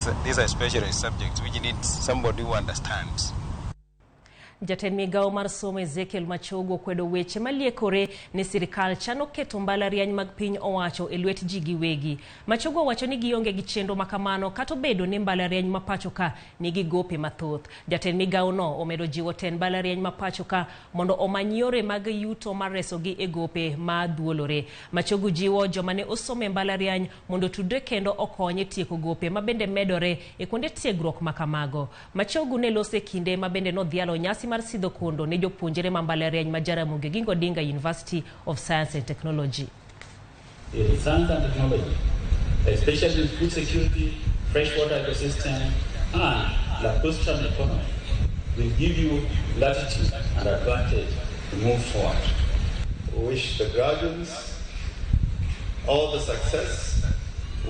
These are specialized subjects which need somebody who understands. Jatend migao mar somo Ezekiel Machogu kwedo weche maliekore ni sirikal chano keto mbalariany mag piny owacho e lwet ji gi wegi. Machogu wacho ni gionge gi chenro makamano kato bedo ni mbalariany mapacho ka nigi gope mathoth. Jatend migao no omedo jiwo ten mbalariany mapacho ka mondo omany yore mag yuto mar resogi e gope ma dhuolore. Machogu jiwo joma ne osome mbalariany mondo tudre kendo okonye tieko gope ma bende medore e kuonde tiegruok makamago. Machogu ne lose kinde ma bende no dhialo nyasi mar sidho kondo ne jopuonjre ma Mbalariany ma Ramogi gi Odinga University of Science and Technology. Science and technology, especially food security, freshwater ecosystem, and lacustrine economy, will give you latitude and advantage to move forward. We wish the graduates all the success.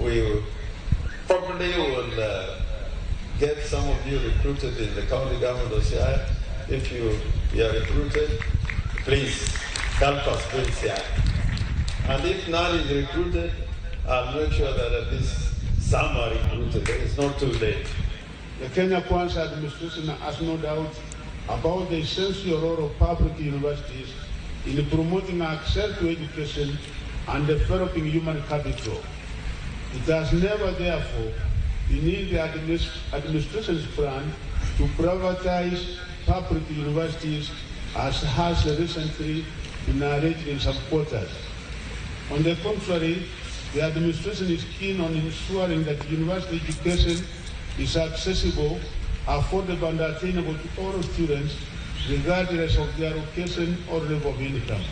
We probably will get some of you recruited in the county government of CI. If you are recruited, please help us build CI. And if none is recruited, I'll make sure that at least some are recruited. It's not too late. The Kenya Kwanza administration has no doubt about the essential role of public universities in promoting access to education and developing human capital. It has never, therefore, been in the administration's plan to privatize public universities as has recently been arranged in some quarters. On the contrary, the administration is keen on ensuring that university education is accessible, affordable and attainable to all students regardless of their location or level of income.